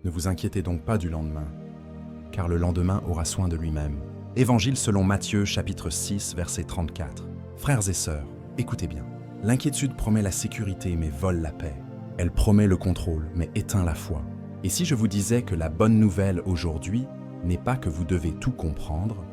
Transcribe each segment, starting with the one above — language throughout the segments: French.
Ne vous inquiétez donc pas du lendemain, car le lendemain aura soin de lui-même. Évangile selon Matthieu, chapitre 6, verset 34. Frères et sœurs, écoutez bien. L'inquiétude promet la sécurité, mais vole la paix. Elle promet le contrôle, mais éteint la foi. Et si je vous disais que la bonne nouvelle aujourd'hui n'est pas que vous devez tout comprendre,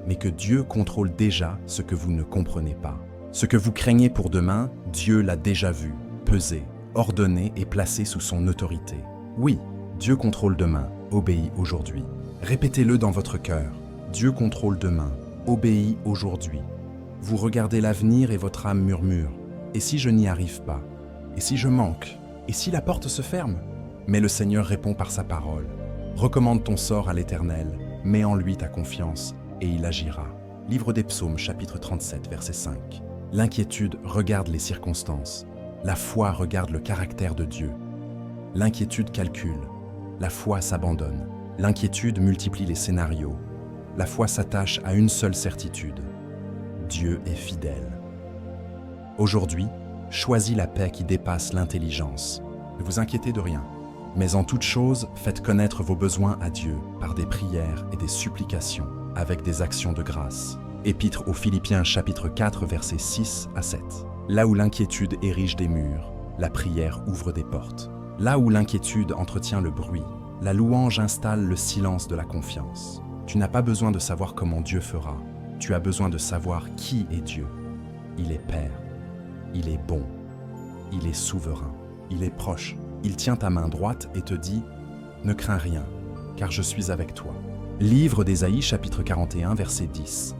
mais que Dieu contrôle déjà ce que vous ne comprenez pas. Ce que vous craignez pour demain, Dieu l'a déjà vu, pesé, ordonné et placé sous son autorité. Oui, Dieu contrôle demain, obéis aujourd'hui. Répétez-le dans votre cœur. Dieu contrôle demain, obéis aujourd'hui. Vous regardez l'avenir et votre âme murmure. Et si je n'y arrive pas? Et si je manque? Et si la porte se ferme? Mais le Seigneur répond par sa parole. Recommande ton sort à l'Éternel, mets en lui ta confiance, et il agira. Livre des Psaumes, chapitre 37, verset 5. L'inquiétude regarde les circonstances. La foi regarde le caractère de Dieu. L'inquiétude calcule. La foi s'abandonne. L'inquiétude multiplie les scénarios. La foi s'attache à une seule certitude. Dieu est fidèle. Aujourd'hui, choisis la paix qui dépasse l'intelligence. Ne vous inquiétez de rien. Mais en toute chose, faites connaître vos besoins à Dieu par des prières et des supplications, avec des actions de grâce. Épître aux Philippiens chapitre 4 versets 6 à 7. Là où l'inquiétude érige des murs, la prière ouvre des portes. Là où l'inquiétude entretient le bruit, la louange installe le silence de la confiance. Tu n'as pas besoin de savoir comment Dieu fera, tu as besoin de savoir qui est Dieu. Il est Père, il est bon, il est souverain, il est proche. Il tient ta main droite et te dit « Ne crains rien, car je suis avec toi ». Livre d'Ésaïe, chapitre 41, verset 10.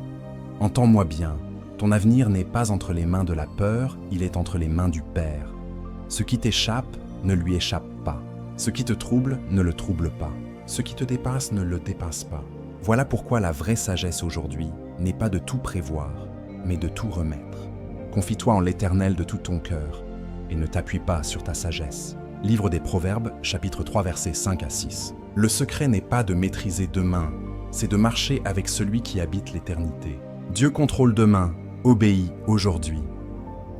Entends-moi bien, ton avenir n'est pas entre les mains de la peur, il est entre les mains du Père. Ce qui t'échappe ne lui échappe pas. Ce qui te trouble ne le trouble pas. Ce qui te dépasse ne le dépasse pas. Voilà pourquoi la vraie sagesse aujourd'hui n'est pas de tout prévoir, mais de tout remettre. Confie-toi en l'Éternel de tout ton cœur et ne t'appuie pas sur ta sagesse. Livre des Proverbes, chapitre 3, versets 5 à 6. Le secret n'est pas de maîtriser demain, c'est de marcher avec celui qui habite l'éternité. Dieu contrôle demain, obéis aujourd'hui.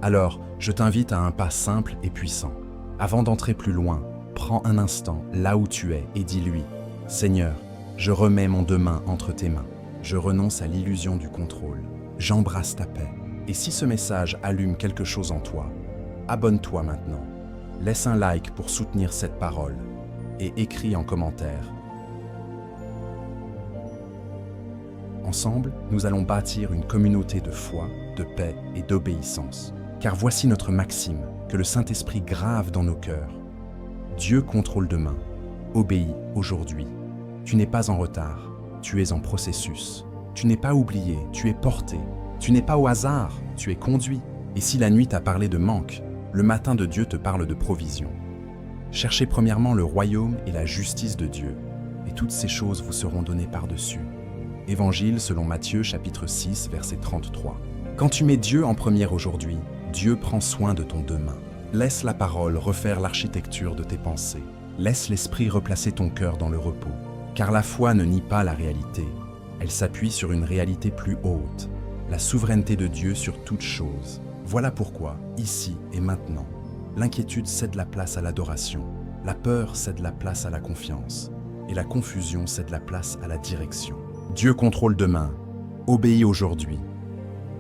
Alors, je t'invite à un pas simple et puissant. Avant d'entrer plus loin, prends un instant là où tu es et dis-lui « Seigneur, je remets mon demain entre tes mains. Je renonce à l'illusion du contrôle. J'embrasse ta paix. » Et si ce message allume quelque chose en toi, abonne-toi maintenant. Laisse un like pour soutenir cette parole et écris en commentaire. Ensemble, nous allons bâtir une communauté de foi, de paix et d'obéissance. Car voici notre maxime que le Saint-Esprit grave dans nos cœurs. Dieu contrôle demain. Obéis aujourd'hui. Tu n'es pas en retard, tu es en processus. Tu n'es pas oublié, tu es porté. Tu n'es pas au hasard, tu es conduit. Et si la nuit t'a parlé de manque, le matin de Dieu te parle de provision. Cherchez premièrement le royaume et la justice de Dieu, et toutes ces choses vous seront données par-dessus. Évangile selon Matthieu chapitre 6, verset 33. Quand tu mets Dieu en première aujourd'hui, Dieu prend soin de ton demain. Laisse la parole refaire l'architecture de tes pensées. Laisse l'esprit replacer ton cœur dans le repos. Car la foi ne nie pas la réalité. Elle s'appuie sur une réalité plus haute, la souveraineté de Dieu sur toutes choses. Voilà pourquoi, ici et maintenant, l'inquiétude cède la place à l'adoration, la peur cède la place à la confiance, et la confusion cède la place à la direction. Dieu contrôle demain, obéis aujourd'hui.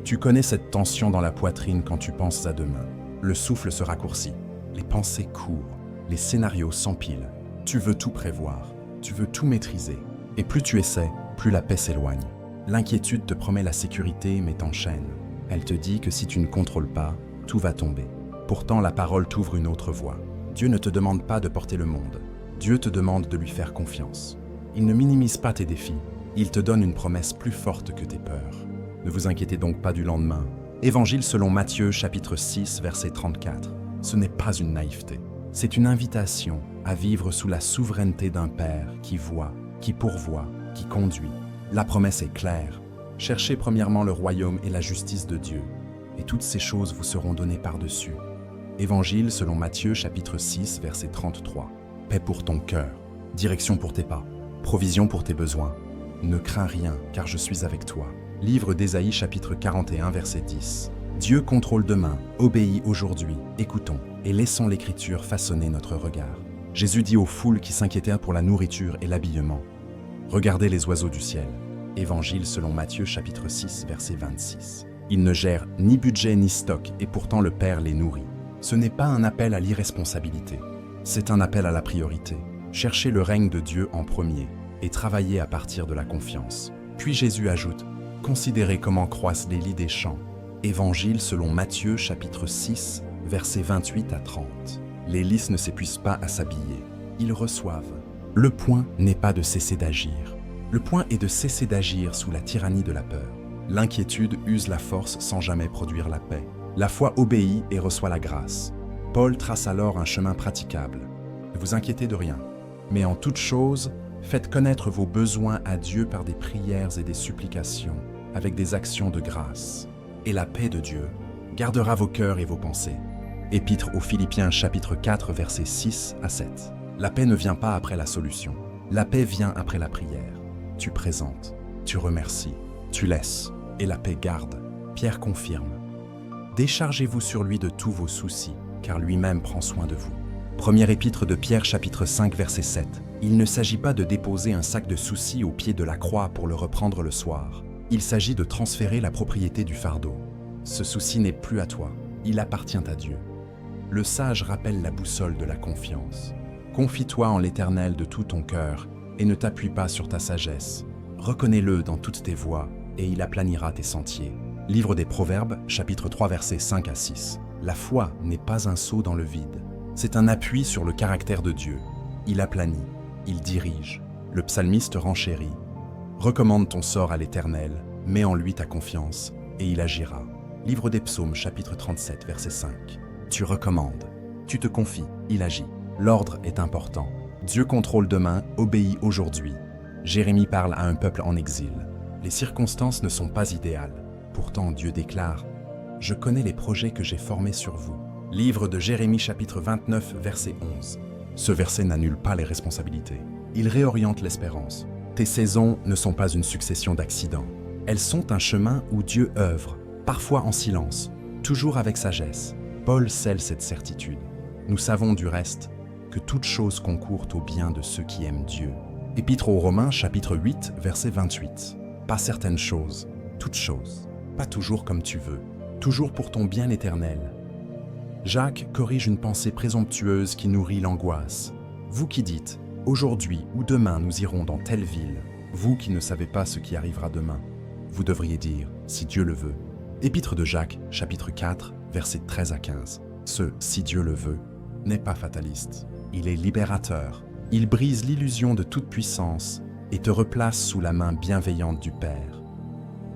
Tu connais cette tension dans la poitrine quand tu penses à demain. Le souffle se raccourcit, les pensées courent, les scénarios s'empilent. Tu veux tout prévoir, tu veux tout maîtriser, et plus tu essaies, plus la paix s'éloigne. L'inquiétude te promet la sécurité mais t'enchaîne. Elle te dit que si tu ne contrôles pas, tout va tomber. Pourtant, la parole t'ouvre une autre voie. Dieu ne te demande pas de porter le monde. Dieu te demande de lui faire confiance. Il ne minimise pas tes défis. Il te donne une promesse plus forte que tes peurs. Ne vous inquiétez donc pas du lendemain. Évangile selon Matthieu, chapitre 6, verset 34. Ce n'est pas une naïveté. C'est une invitation à vivre sous la souveraineté d'un Père qui voit, qui pourvoit, qui conduit. La promesse est claire. Cherchez premièrement le royaume et la justice de Dieu, et toutes ces choses vous seront données par-dessus. Évangile selon Matthieu, chapitre 6, verset 33. Paix pour ton cœur, direction pour tes pas, provision pour tes besoins. Ne crains rien, car je suis avec toi. Livre d'Ésaïe, chapitre 41, verset 10. Dieu contrôle demain, obéis aujourd'hui, écoutons, et laissons l'Écriture façonner notre regard. Jésus dit aux foules qui s'inquiétaient pour la nourriture et l'habillement, « Regardez les oiseaux du ciel. » Évangile selon Matthieu chapitre 6, verset 26. Ils ne gèrent ni budget ni stock et pourtant le Père les nourrit. Ce n'est pas un appel à l'irresponsabilité, c'est un appel à la priorité. Cherchez le règne de Dieu en premier et travaillez à partir de la confiance. Puis Jésus ajoute, « Considérez comment croissent les lits des champs. » Évangile selon Matthieu chapitre 6, versets 28 à 30. Les lys ne s'épuisent pas à s'habiller, ils reçoivent. Le point n'est pas de cesser d'agir. Le point est de cesser d'agir sous la tyrannie de la peur. L'inquiétude use la force sans jamais produire la paix. La foi obéit et reçoit la grâce. Paul trace alors un chemin praticable. Ne vous inquiétez de rien, mais en toute chose, faites connaître vos besoins à Dieu par des prières et des supplications, avec des actions de grâce. Et la paix de Dieu gardera vos cœurs et vos pensées. Épître aux Philippiens chapitre 4 versets 6 à 7. La paix ne vient pas après la solution. La paix vient après la prière. Tu présentes, tu remercies, tu laisses, et la paix garde. Pierre confirme. Déchargez-vous sur lui de tous vos soucis, car lui-même prend soin de vous. Première épître de Pierre chapitre 5 verset 7. Il ne s'agit pas de déposer un sac de soucis au pied de la croix pour le reprendre le soir. Il s'agit de transférer la propriété du fardeau. Ce souci n'est plus à toi, il appartient à Dieu. Le sage rappelle la boussole de la confiance. Confie-toi en l'Éternel de tout ton cœur et ne t'appuie pas sur ta sagesse. Reconnais-le dans toutes tes voies et il aplanira tes sentiers. Livre des Proverbes, chapitre 3, versets 5 à 6. La foi n'est pas un saut dans le vide. C'est un appui sur le caractère de Dieu. Il aplanit, il dirige. Le psalmiste renchérit. Recommande ton sort à l'Éternel, mets en lui ta confiance, et il agira. Livre des Psaumes, chapitre 37, verset 5. Tu recommandes, tu te confies, il agit. L'ordre est important. Dieu contrôle demain, obéit aujourd'hui. Jérémie parle à un peuple en exil. Les circonstances ne sont pas idéales. Pourtant, Dieu déclare, « Je connais les projets que j'ai formés sur vous. » Livre de Jérémie chapitre 29, verset 11. Ce verset n'annule pas les responsabilités. Il réoriente l'espérance. Tes saisons ne sont pas une succession d'accidents. Elles sont un chemin où Dieu œuvre, parfois en silence, toujours avec sagesse. Paul scelle cette certitude. Nous savons du reste que toute chose concourt au bien de ceux qui aiment Dieu. Épître aux Romains chapitre 8, verset 28. Pas certaines choses, toutes choses. Pas toujours comme tu veux, toujours pour ton bien éternel. Jacques corrige une pensée présomptueuse qui nourrit l'angoisse. Vous qui dites, aujourd'hui ou demain nous irons dans telle ville, vous qui ne savez pas ce qui arrivera demain, vous devriez dire, si Dieu le veut. Épître de Jacques, chapitre 4, versets 13 à 15. Ce « si Dieu le veut » n'est pas fataliste. Il est libérateur. Il brise l'illusion de toute puissance et te replace sous la main bienveillante du Père.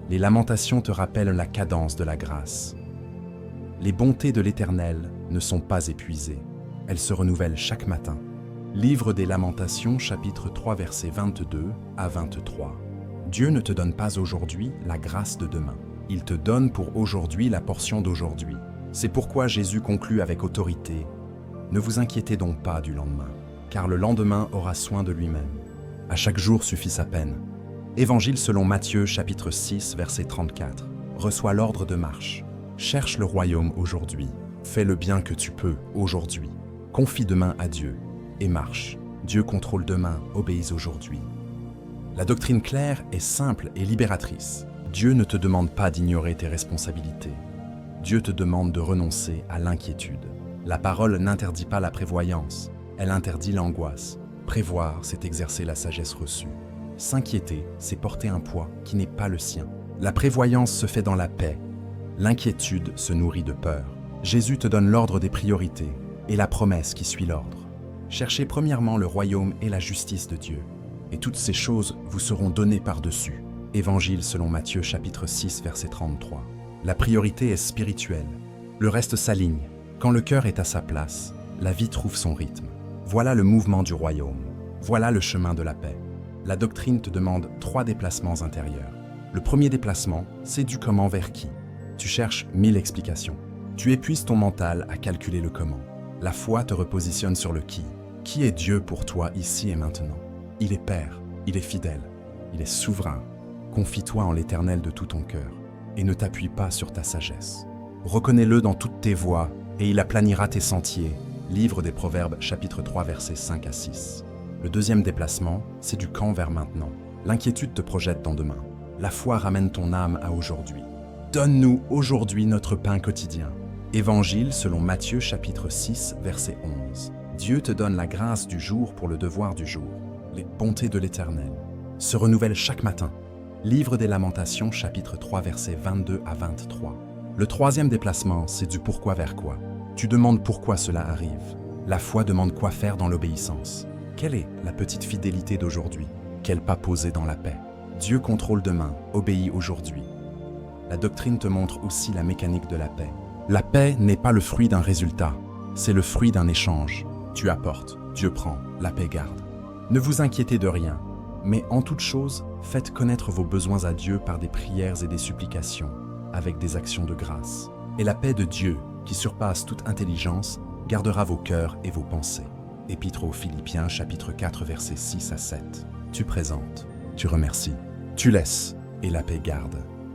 Les lamentations te rappellent la cadence de la grâce. Les bontés de l'Éternel ne sont pas épuisées. Elles se renouvellent chaque matin. Livre des Lamentations, chapitre 3, versets 22 à 23. Dieu ne te donne pas aujourd'hui la grâce de demain. Il te donne pour aujourd'hui la portion d'aujourd'hui. C'est pourquoi Jésus conclut avec autorité, « Ne vous inquiétez donc pas du lendemain, car le lendemain aura soin de lui-même. À chaque jour suffit sa peine. » Évangile selon Matthieu, chapitre 6, verset 34. Reçois l'ordre de marche. Cherche le royaume aujourd'hui. Fais le bien que tu peux aujourd'hui. Confie demain à Dieu et marche. Dieu contrôle demain, obéis aujourd'hui. La doctrine claire est simple et libératrice. Dieu ne te demande pas d'ignorer tes responsabilités. Dieu te demande de renoncer à l'inquiétude. La parole n'interdit pas la prévoyance, elle interdit l'angoisse. Prévoir, c'est exercer la sagesse reçue. S'inquiéter, c'est porter un poids qui n'est pas le sien. La prévoyance se fait dans la paix. L'inquiétude se nourrit de peur. Jésus te donne l'ordre des priorités et la promesse qui suit l'ordre. Cherchez premièrement le royaume et la justice de Dieu, et toutes ces choses vous seront données par-dessus. Évangile selon Matthieu chapitre 6, verset 33. La priorité est spirituelle. Le reste s'aligne. Quand le cœur est à sa place, la vie trouve son rythme. Voilà le mouvement du royaume. Voilà le chemin de la paix. La doctrine te demande 3 déplacements intérieurs. Le premier déplacement, c'est du comment vers qui. Tu cherches 1000 explications. Tu épuises ton mental à calculer le comment. La foi te repositionne sur le qui. Qui est Dieu pour toi ici et maintenant? Il est Père, il est fidèle, il est souverain. Confie-toi en l'Éternel de tout ton cœur et ne t'appuie pas sur ta sagesse. Reconnais-le dans toutes tes voies et il aplanira tes sentiers. Livre des Proverbes, chapitre 3, versets 5 à 6. Le deuxième déplacement, c'est du quand vers maintenant. L'inquiétude te projette dans demain. La foi ramène ton âme à aujourd'hui. Donne-nous aujourd'hui notre pain quotidien. Évangile selon Matthieu, chapitre 6, verset 11. Dieu te donne la grâce du jour pour le devoir du jour. Les bontés de l'Éternel se renouvellent chaque matin. Livre des Lamentations, chapitre 3, versets 22 à 23. Le troisième déplacement, c'est du pourquoi vers quoi. Tu demandes pourquoi cela arrive. La foi demande quoi faire dans l'obéissance. Quelle est la petite fidélité d'aujourd'hui? Quel pas poser dans la paix? Dieu contrôle demain, obéis aujourd'hui. La doctrine te montre aussi la mécanique de la paix. La paix n'est pas le fruit d'un résultat, c'est le fruit d'un échange. Tu apportes, Dieu prend, la paix garde. Ne vous inquiétez de rien, mais en toute chose, faites connaître vos besoins à Dieu par des prières et des supplications, avec des actions de grâce. Et la paix de Dieu, qui surpasse toute intelligence, gardera vos cœurs et vos pensées. Épître aux Philippiens, chapitre 4, versets 6 à 7. Tu présentes, tu remercies, tu laisses, et la paix garde.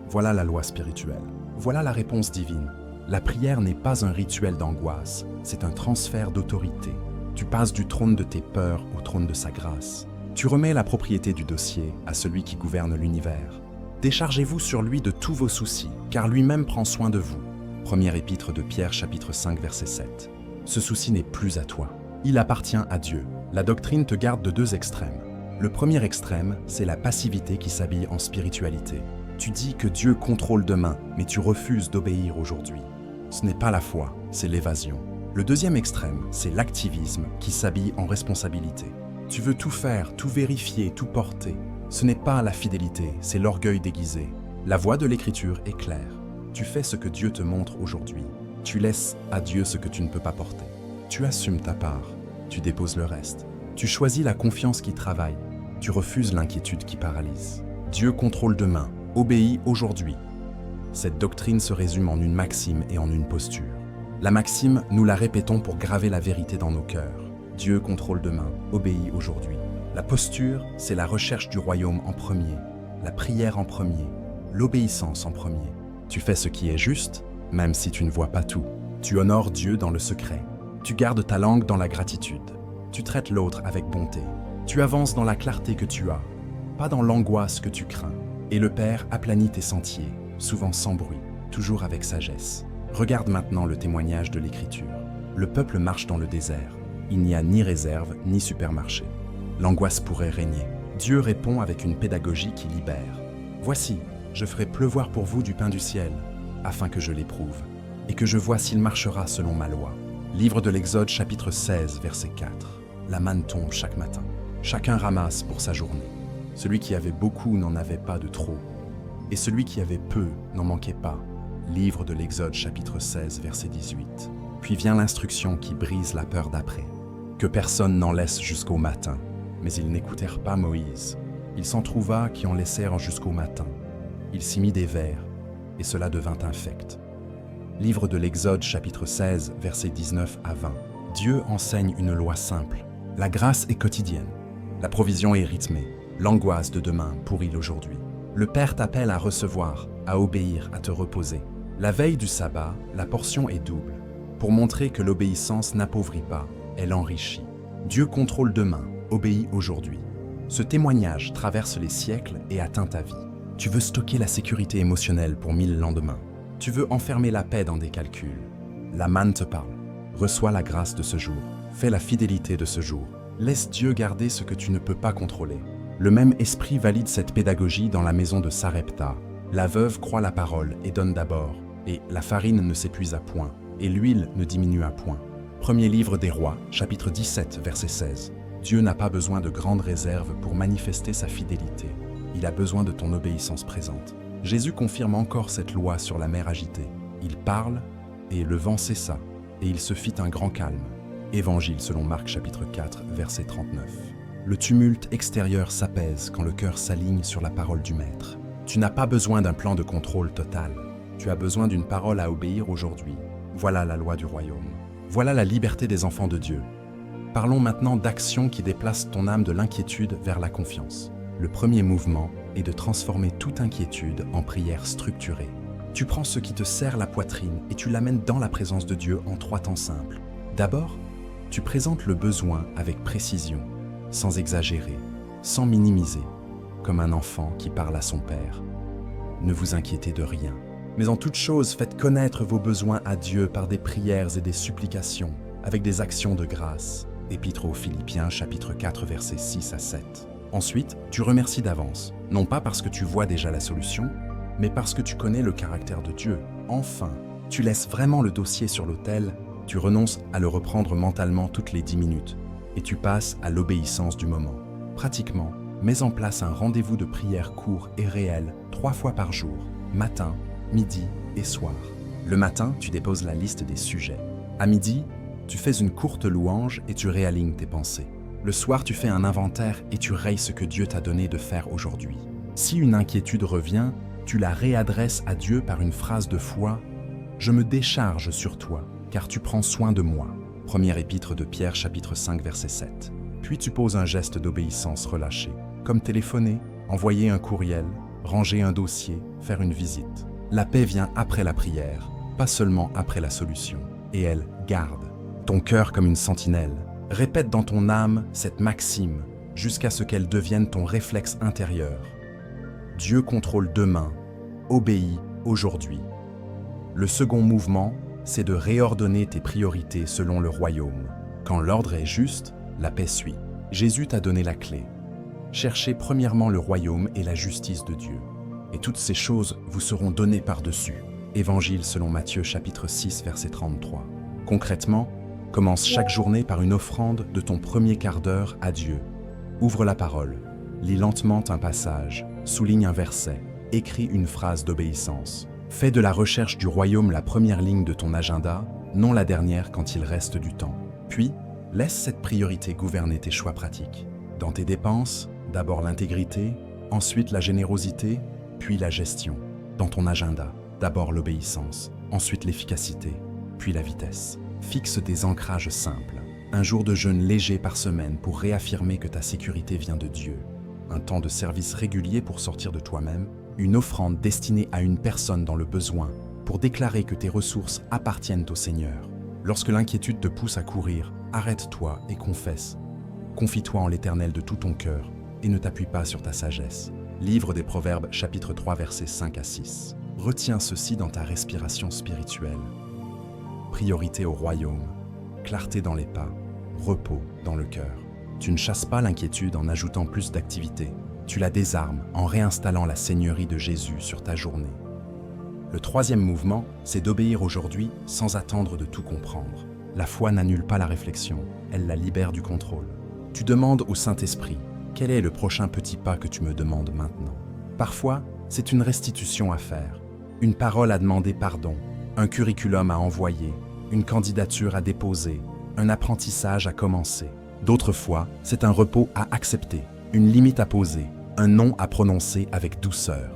Voilà la loi spirituelle. Voilà la réponse divine. La prière n'est pas un rituel d'angoisse, c'est un transfert d'autorité. Tu passes du trône de tes peurs au trône de sa grâce. Tu remets la propriété du dossier à celui qui gouverne l'univers. Déchargez-vous sur lui de tous vos soucis, car lui-même prend soin de vous. Première épître de Pierre, chapitre 5, verset 7. Ce souci n'est plus à toi. Il appartient à Dieu. La doctrine te garde de deux extrêmes. Le premier extrême, c'est la passivité qui s'habille en spiritualité. Tu dis que Dieu contrôle demain, mais tu refuses d'obéir aujourd'hui. Ce n'est pas la foi, c'est l'évasion. Le deuxième extrême, c'est l'activisme qui s'habille en responsabilité. Tu veux tout faire, tout vérifier, tout porter. Ce n'est pas la fidélité, c'est l'orgueil déguisé. La voie de l'Écriture est claire. Tu fais ce que Dieu te montre aujourd'hui. Tu laisses à Dieu ce que tu ne peux pas porter. Tu assumes ta part. Tu déposes le reste. Tu choisis la confiance qui travaille. Tu refuses l'inquiétude qui paralyse. Dieu contrôle demain. Obéis aujourd'hui. Cette doctrine se résume en une maxime et en une posture. La maxime, nous la répétons pour graver la vérité dans nos cœurs. Dieu contrôle demain. Obéis aujourd'hui. La posture, c'est la recherche du royaume en premier, la prière en premier, l'obéissance en premier. Tu fais ce qui est juste, même si tu ne vois pas tout. Tu honores Dieu dans le secret. Tu gardes ta langue dans la gratitude. Tu traites l'autre avec bonté. Tu avances dans la clarté que tu as, pas dans l'angoisse que tu crains. Et le Père aplanit tes sentiers, souvent sans bruit, toujours avec sagesse. Regarde maintenant le témoignage de l'Écriture. Le peuple marche dans le désert. Il n'y a ni réserve, ni supermarché. L'angoisse pourrait régner. Dieu répond avec une pédagogie qui libère. Voici, je ferai pleuvoir pour vous du pain du ciel, afin que je l'éprouve, et que je vois s'il marchera selon ma loi. Livre de l'Exode, chapitre 16, verset 4. La manne tombe chaque matin. Chacun ramasse pour sa journée. Celui qui avait beaucoup n'en avait pas de trop, et celui qui avait peu n'en manquait pas. Livre de l'Exode, chapitre 16, verset 18. Puis vient l'instruction qui brise la peur d'après. Que personne n'en laisse jusqu'au matin. Mais ils n'écoutèrent pas Moïse. Il s'en trouva qui en laissèrent jusqu'au matin. Il s'y mit des vers, et cela devint infect. Livre de l'Exode, chapitre 16, versets 19 à 20. Dieu enseigne une loi simple. La grâce est quotidienne. La provision est rythmée. L'angoisse de demain pourrit l'aujourd'hui. Le Père t'appelle à recevoir, à obéir, à te reposer. La veille du sabbat, la portion est double, pour montrer que l'obéissance n'appauvrit pas, elle enrichit. Dieu contrôle demain, obéis aujourd'hui. Ce témoignage traverse les siècles et atteint ta vie. Tu veux stocker la sécurité émotionnelle pour 1000 lendemains. Tu veux enfermer la paix dans des calculs. La manne te parle. Reçois la grâce de ce jour. Fais la fidélité de ce jour. Laisse Dieu garder ce que tu ne peux pas contrôler. Le même esprit valide cette pédagogie dans la maison de Sarepta. La veuve croit la parole et donne d'abord, et la farine ne s'épuise à point, et l'huile ne diminue à point. Premier livre des Rois, chapitre 17, verset 16. Dieu n'a pas besoin de grandes réserves pour manifester sa fidélité. Il a besoin de ton obéissance présente. Jésus confirme encore cette loi sur la mer agitée. Il parle, et le vent cessa, et il se fit un grand calme. Évangile selon Marc chapitre 4, verset 39. Le tumulte extérieur s'apaise quand le cœur s'aligne sur la parole du Maître. Tu n'as pas besoin d'un plan de contrôle total. Tu as besoin d'une parole à obéir aujourd'hui. Voilà la loi du royaume. Voilà la liberté des enfants de Dieu. Parlons maintenant d'actions qui déplacent ton âme de l'inquiétude vers la confiance. Le premier mouvement est de transformer toute inquiétude en prière structurée. Tu prends ce qui te serre la poitrine et tu l'amènes dans la présence de Dieu en 3 temps simples. D'abord, Tu présentes le besoin avec précision, sans exagérer, sans minimiser, comme un enfant qui parle à son père. Ne vous inquiétez de rien, mais en toute chose, faites connaître vos besoins à Dieu par des prières et des supplications, avec des actions de grâce. Épître aux Philippiens, chapitre 4, versets 6 à 7. Ensuite, tu remercies d'avance, non pas parce que tu vois déjà la solution, mais parce que tu connais le caractère de Dieu. Enfin, tu laisses vraiment le dossier sur l'autel, tu renonces à le reprendre mentalement toutes les 10 minutes, et tu passes à l'obéissance du moment. Pratiquement, mets en place un rendez-vous de prière court et réel 3 fois par jour, matin, midi et soir. Le matin, tu déposes la liste des sujets. À midi, tu fais une courte louange et tu réalignes tes pensées. Le soir, tu fais un inventaire et tu rayes ce que Dieu t'a donné de faire aujourd'hui. Si une inquiétude revient, tu la réadresses à Dieu par une phrase de foi « Je me décharge sur toi, car tu prends soin de moi ». Première épître de Pierre, chapitre 5, verset 7. Puis tu poses un geste d'obéissance relâché, comme téléphoner, envoyer un courriel, ranger un dossier, faire une visite. La paix vient après la prière, pas seulement après la solution, et elle garde ton cœur comme une sentinelle. Répète dans ton âme cette maxime jusqu'à ce qu'elle devienne ton réflexe intérieur. Dieu contrôle demain, obéis aujourd'hui. Le second mouvement, c'est de réordonner tes priorités selon le royaume. Quand l'ordre est juste, la paix suit. Jésus t'a donné la clé. Cherchez premièrement le royaume et la justice de Dieu, et toutes ces choses vous seront données par-dessus. Évangile selon Matthieu chapitre 6, verset 33. Concrètement, commence chaque journée par une offrande de ton premier quart d'heure à Dieu. Ouvre la parole, lis lentement un passage, souligne un verset, écris une phrase d'obéissance. Fais de la recherche du royaume la première ligne de ton agenda, non la dernière quand il reste du temps. Puis, laisse cette priorité gouverner tes choix pratiques. Dans tes dépenses, d'abord l'intégrité, ensuite la générosité, puis la gestion. Dans ton agenda, d'abord l'obéissance, ensuite l'efficacité, puis la vitesse. Fixe des ancrages simples. Un jour de jeûne léger par semaine pour réaffirmer que ta sécurité vient de Dieu. Un temps de service régulier pour sortir de toi-même. Une offrande destinée à une personne dans le besoin pour déclarer que tes ressources appartiennent au Seigneur. Lorsque l'inquiétude te pousse à courir, arrête-toi et confesse. Confie-toi en l'Éternel de tout ton cœur et ne t'appuie pas sur ta sagesse. Livre des Proverbes, chapitre 3, versets 5 à 6. Retiens ceci dans ta respiration spirituelle. Priorité au royaume, clarté dans les pas, repos dans le cœur. Tu ne chasses pas l'inquiétude en ajoutant plus d'activité. Tu la désarmes en réinstallant la seigneurie de Jésus sur ta journée. Le troisième mouvement, c'est d'obéir aujourd'hui sans attendre de tout comprendre. La foi n'annule pas la réflexion, elle la libère du contrôle. Tu demandes au Saint-Esprit, quel est le prochain petit pas que tu me demandes maintenant? Parfois, c'est une restitution à faire, une parole à demander pardon, un curriculum à envoyer, une candidature à déposer, un apprentissage à commencer. D'autres fois, c'est un repos à accepter, une limite à poser, un non à prononcer avec douceur.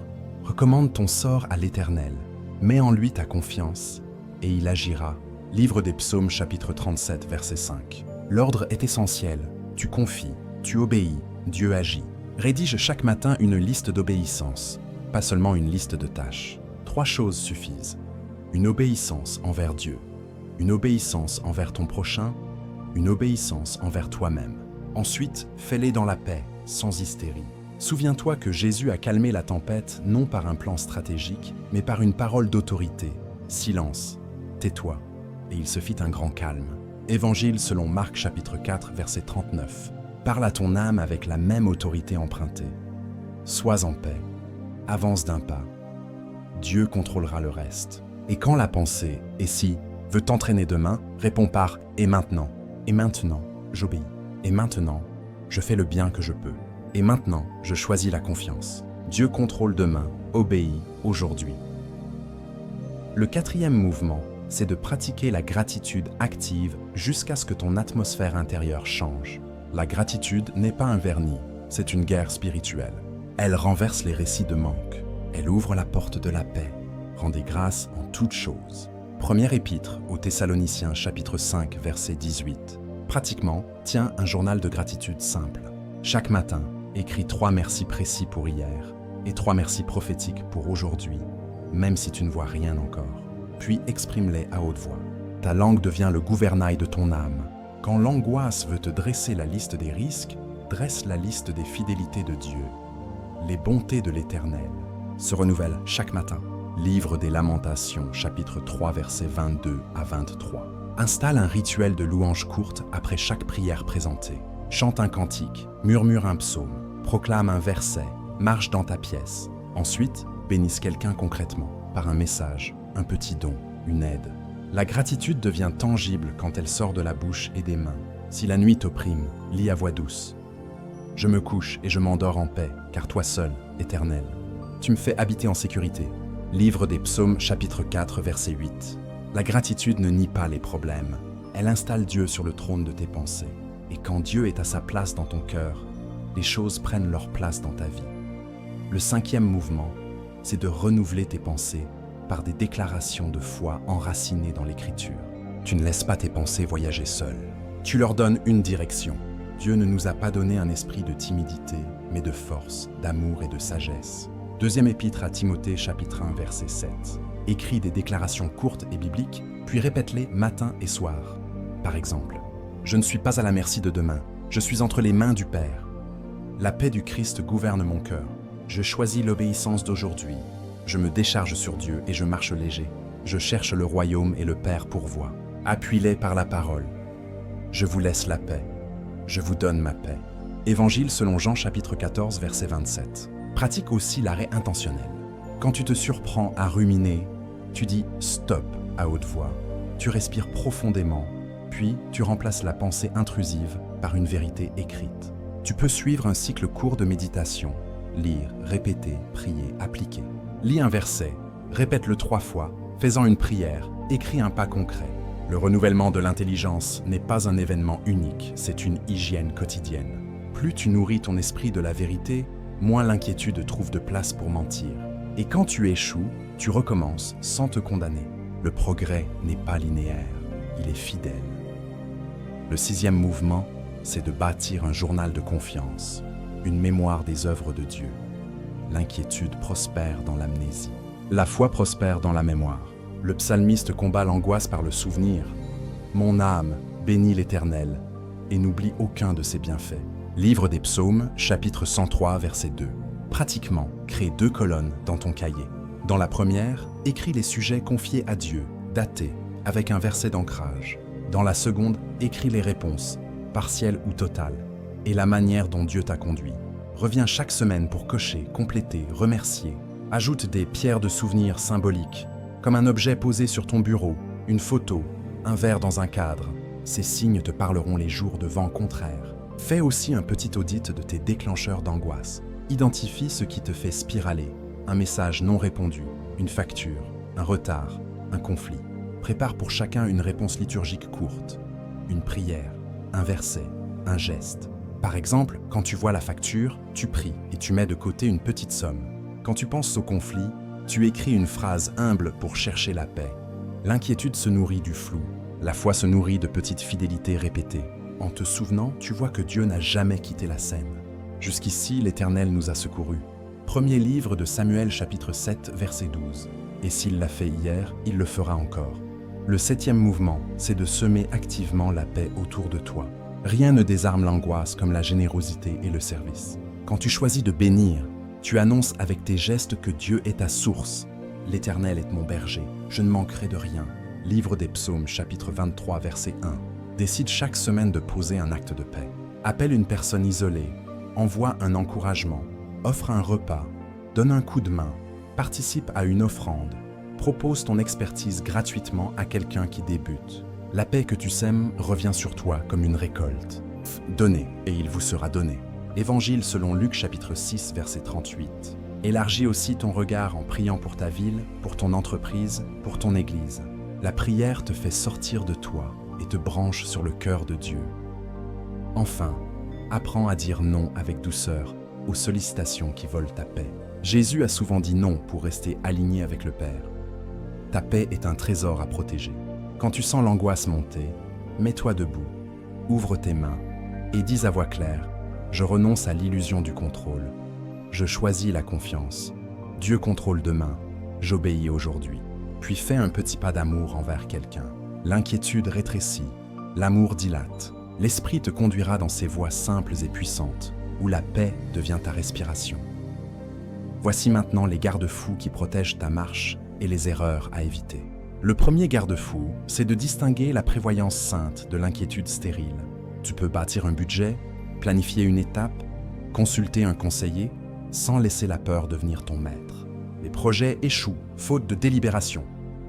Recommande ton sort à l'Éternel, mets en lui ta confiance, et il agira. Livre des Psaumes, chapitre 37, verset 5. L'ordre est essentiel, tu confies, tu obéis, Dieu agit. Rédige chaque matin une liste d'obéissance, pas seulement une liste de tâches. 3 choses suffisent. Une obéissance envers Dieu, une obéissance envers ton prochain, une obéissance envers toi-même. Ensuite, fais-les dans la paix, sans hystérie. Souviens-toi que Jésus a calmé la tempête non par un plan stratégique, mais par une parole d'autorité. Silence, tais-toi. Et il se fit un grand calme. Évangile selon Marc chapitre 4, verset 39. Parle à ton âme avec la même autorité empruntée. Sois en paix. Avance d'un pas. Dieu contrôlera le reste. Et quand la pensée, et si, veut t'entraîner demain, réponds par « et maintenant ». Et maintenant, j'obéis. Et maintenant, je fais le bien que je peux. Et maintenant, je choisis la confiance. Dieu contrôle demain, obéis aujourd'hui. Le 4e mouvement, c'est de pratiquer la gratitude active jusqu'à ce que ton atmosphère intérieure change. La gratitude n'est pas un vernis, c'est une guerre spirituelle. Elle renverse les récits de manque. Elle ouvre la porte de la paix. Rendez grâce en toutes choses. Première épître aux Thessaloniciens, chapitre 5, verset 18. Pratiquement, tiens un journal de gratitude simple. Chaque matin, écris 3 merci précis pour hier et 3 merci prophétiques pour aujourd'hui, même si tu ne vois rien encore. Puis exprime-les à haute voix. Ta langue devient le gouvernail de ton âme. Quand l'angoisse veut te dresser la liste des risques, dresse la liste des fidélités de Dieu. Les bontés de l'Éternel se renouvellent chaque matin. Livre des Lamentations, chapitre 3, versets 22 à 23. Installe un rituel de louange courte après chaque prière présentée. Chante un cantique, murmure un psaume, proclame un verset, marche dans ta pièce. Ensuite, bénisse quelqu'un concrètement, par un message, un petit don, une aide. La gratitude devient tangible quand elle sort de la bouche et des mains. Si la nuit t'opprime, lis à voix douce. Je me couche et je m'endors en paix, car toi seul, Éternel, tu me fais habiter en sécurité. Livre des Psaumes, chapitre 4, verset 8. La gratitude ne nie pas les problèmes. Elle installe Dieu sur le trône de tes pensées. Et quand Dieu est à sa place dans ton cœur, les choses prennent leur place dans ta vie. Le 5e mouvement, c'est de renouveler tes pensées par des déclarations de foi enracinées dans l'Écriture. Tu ne laisses pas tes pensées voyager seules. Tu leur donnes une direction. Dieu ne nous a pas donné un esprit de timidité, mais de force, d'amour et de sagesse. 2e épître à Timothée, chapitre 1, verset 7. Écris des déclarations courtes et bibliques, puis répète-les matin et soir. Par exemple, « Je ne suis pas à la merci de demain, je suis entre les mains du Père. La paix du Christ gouverne mon cœur. Je choisis l'obéissance d'aujourd'hui. Je me décharge sur Dieu et je marche léger. Je cherche le royaume et le Père pourvoit. Appuie-les par la parole. Je vous laisse la paix. Je vous donne ma paix. » Évangile selon Jean chapitre 14, verset 27. Pratique aussi l'arrêt intentionnel. Quand tu te surprends à ruminer, tu dis « stop » à haute voix. Tu respires profondément, puis tu remplaces la pensée intrusive par une vérité écrite. Tu peux suivre un cycle court de méditation. Lire, répéter, prier, appliquer. Lis un verset, répète-le 3 fois, fais-en une prière, écris un pas concret. Le renouvellement de l'intelligence n'est pas un événement unique, c'est une hygiène quotidienne. Plus tu nourris ton esprit de la vérité, moins l'inquiétude trouve de place pour mentir. Et quand tu échoues, tu recommences sans te condamner. Le progrès n'est pas linéaire, il est fidèle. Le 6e mouvement, c'est de bâtir un journal de confiance, une mémoire des œuvres de Dieu. L'inquiétude prospère dans l'amnésie. La foi prospère dans la mémoire. Le psalmiste combat l'angoisse par le souvenir. « Mon âme bénit l'Éternel et n'oublie aucun de ses bienfaits. » Livre des Psaumes, chapitre 103, verset 2. Pratiquement, crée 2 colonnes dans ton cahier. Dans la première, écris les sujets confiés à Dieu, datés, avec un verset d'ancrage. Dans la seconde, écris les réponses, partielles ou totales, et la manière dont Dieu t'a conduit. Reviens chaque semaine pour cocher, compléter, remercier. Ajoute des pierres de souvenirs symboliques, comme un objet posé sur ton bureau, une photo, un verre dans un cadre. Ces signes te parleront les jours de vent contraire. Fais aussi un petit audit de tes déclencheurs d'angoisse. Identifie ce qui te fait spiraler, un message non répondu, une facture, un retard, un conflit. Prépare pour chacun une réponse liturgique courte, une prière, un verset, un geste. Par exemple, quand tu vois la facture, tu pries et tu mets de côté une petite somme. Quand tu penses au conflit, tu écris une phrase humble pour chercher la paix. L'inquiétude se nourrit du flou, la foi se nourrit de petites fidélités répétées. En te souvenant, tu vois que Dieu n'a jamais quitté la scène. Jusqu'ici, l'Éternel nous a secourus. Premier livre de Samuel, chapitre 7, verset 12. Et s'il l'a fait hier, il le fera encore. Le 7e mouvement, c'est de semer activement la paix autour de toi. Rien ne désarme l'angoisse comme la générosité et le service. Quand tu choisis de bénir, tu annonces avec tes gestes que Dieu est ta source. L'Éternel est mon berger, je ne manquerai de rien. Livre des Psaumes, chapitre 23, verset 1. Décide chaque semaine de poser un acte de paix. Appelle une personne isolée, envoie un encouragement, offre un repas, donne un coup de main, participe à une offrande, propose ton expertise gratuitement à quelqu'un qui débute. La paix que tu sèmes revient sur toi comme une récolte. Donnez, et il vous sera donné. Évangile selon Luc chapitre 6, verset 38. Élargis aussi ton regard en priant pour ta ville, pour ton entreprise, pour ton église. La prière te fait sortir de toi et te branche sur le cœur de Dieu. Enfin, apprends à dire non avec douceur aux sollicitations qui volent ta paix. Jésus a souvent dit non pour rester aligné avec le Père. Ta paix est un trésor à protéger. Quand tu sens l'angoisse monter, mets-toi debout, ouvre tes mains et dis à voix claire « Je renonce à l'illusion du contrôle. Je choisis la confiance. Dieu contrôle demain. J'obéis aujourd'hui. » Puis fais un petit pas d'amour envers quelqu'un. L'inquiétude rétrécit, L'amour dilate. L'esprit te conduira dans ces voies simples et puissantes, où la paix devient ta respiration. Voici maintenant les garde-fous qui protègent ta marche et les erreurs à éviter. Le premier garde-fou, c'est de distinguer la prévoyance sainte de l'inquiétude stérile. Tu peux bâtir un budget, planifier une étape, consulter un conseiller, sans laisser la peur devenir ton maître. Les projets échouent, faute de délibération,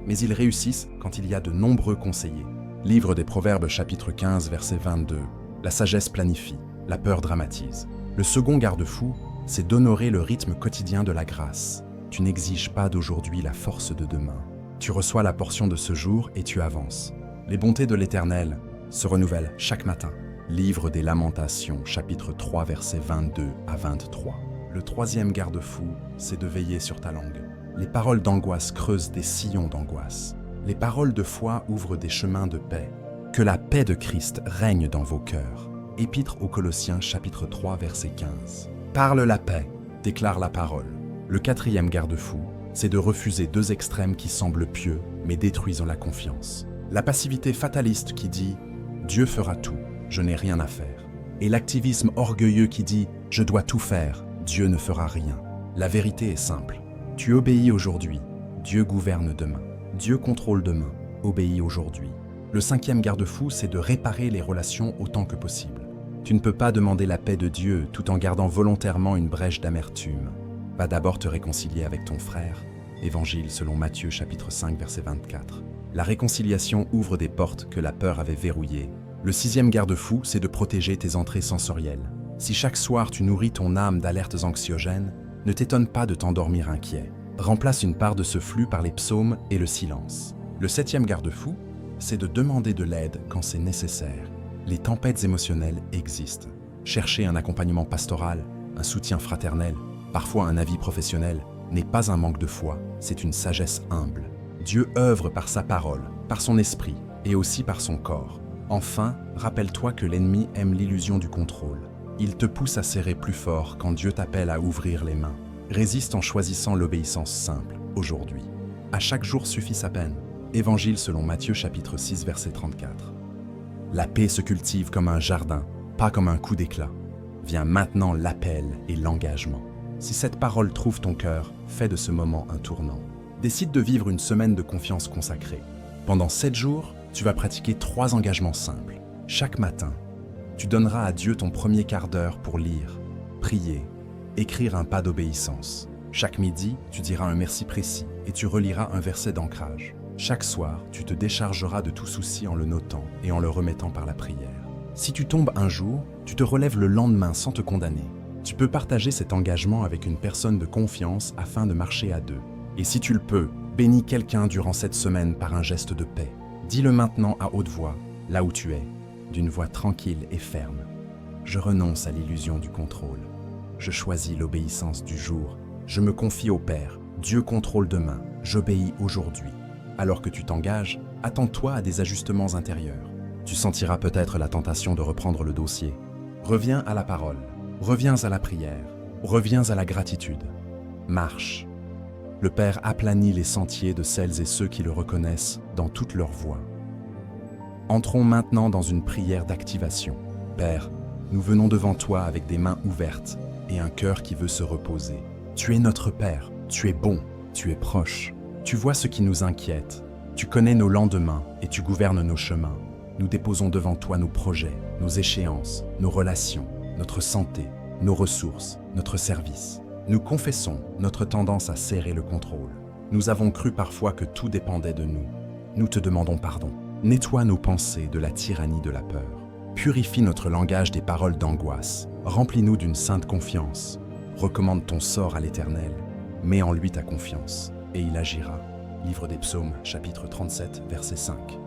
mais ils réussissent quand il y a de nombreux conseillers. Livre des Proverbes, chapitre 15, verset 22. La sagesse planifie, la peur dramatise. Le second garde-fou, c'est d'honorer le rythme quotidien de la grâce. Tu n'exiges pas d'aujourd'hui la force de demain. Tu reçois la portion de ce jour et tu avances. Les bontés de l'Éternel se renouvellent chaque matin. Livre des Lamentations, chapitre 3, versets 22 à 23. Le troisième garde-fou, c'est de veiller sur ta langue. Les paroles d'angoisse creusent des sillons d'angoisse. Les paroles de foi ouvrent des chemins de paix. Que la paix de Christ règne dans vos cœurs. Épître aux Colossiens, chapitre 3, verset 15. Parle la paix, déclare la parole. Le quatrième garde-fou, c'est de refuser deux extrêmes qui semblent pieux, mais détruisent la confiance. La passivité fataliste qui dit « Dieu fera tout, je n'ai rien à faire ». Et l'activisme orgueilleux qui dit « Je dois tout faire, Dieu ne fera rien ». La vérité est simple. Tu obéis aujourd'hui, Dieu gouverne demain. Dieu contrôle demain, obéis aujourd'hui. Le cinquième garde-fou, c'est de réparer les relations autant que possible. Tu ne peux pas demander la paix de Dieu tout en gardant volontairement une brèche d'amertume. Va d'abord te réconcilier avec ton frère. Évangile selon Matthieu chapitre 5 verset 24. La réconciliation ouvre des portes que la peur avait verrouillées. Le sixième garde-fou, c'est de protéger tes entrées sensorielles. Si chaque soir tu nourris ton âme d'alertes anxiogènes, ne t'étonne pas de t'endormir inquiet. Remplace une part de ce flux par les psaumes et le silence. Le septième garde-fou, c'est de demander de l'aide quand c'est nécessaire. Les tempêtes émotionnelles existent. Chercher un accompagnement pastoral, un soutien fraternel, parfois un avis professionnel, n'est pas un manque de foi, c'est une sagesse humble. Dieu œuvre par sa parole, par son esprit et aussi par son corps. Enfin, rappelle-toi que l'ennemi aime l'illusion du contrôle. Il te pousse à serrer plus fort quand Dieu t'appelle à ouvrir les mains. Résiste en choisissant l'obéissance simple, aujourd'hui. À chaque jour suffit sa peine. Évangile selon Matthieu chapitre 6 verset 34. La paix se cultive comme un jardin, pas comme un coup d'éclat. Vient maintenant l'appel et l'engagement. Si cette parole trouve ton cœur, fais de ce moment un tournant. Décide de vivre une semaine de confiance consacrée. Pendant 7 jours, tu vas pratiquer 3 engagements simples. Chaque matin, tu donneras à Dieu ton premier quart d'heure pour lire, prier, écrire un pas d'obéissance. Chaque midi, tu diras un merci précis et tu reliras un verset d'ancrage. Chaque soir, tu te déchargeras de tout souci en le notant et en le remettant par la prière. Si tu tombes un jour, tu te relèves le lendemain sans te condamner. Tu peux partager cet engagement avec une personne de confiance afin de marcher à deux. Et si tu le peux, bénis quelqu'un durant cette semaine par un geste de paix. Dis-le maintenant à haute voix, là où tu es, d'une voix tranquille et ferme. Je renonce à l'illusion du contrôle. Je choisis l'obéissance du jour. Je me confie au Père. Dieu contrôle demain. J'obéis aujourd'hui. Alors que tu t'engages, attends-toi à des ajustements intérieurs. Tu sentiras peut-être la tentation de reprendre le dossier. Reviens à la parole. Reviens à la prière. Reviens à la gratitude. Marche. Le Père aplanit les sentiers de celles et ceux qui le reconnaissent dans toutes leurs voies. Entrons maintenant dans une prière d'activation. Père, nous venons devant toi avec des mains ouvertes et un cœur qui veut se reposer. Tu es notre Père, tu es bon, tu es proche. Tu vois ce qui nous inquiète. Tu connais nos lendemains et tu gouvernes nos chemins. Nous déposons devant toi nos projets, nos échéances, nos relations, notre santé, nos ressources, notre service. Nous confessons notre tendance à serrer le contrôle. Nous avons cru parfois que tout dépendait de nous. Nous te demandons pardon. Nettoie nos pensées de la tyrannie de la peur. Purifie notre langage des paroles d'angoisse. Remplis-nous d'une sainte confiance. Recommande ton sort à l'Éternel. Mets en lui ta confiance, et il agira. Livre des Psaumes, chapitre 37, verset 5.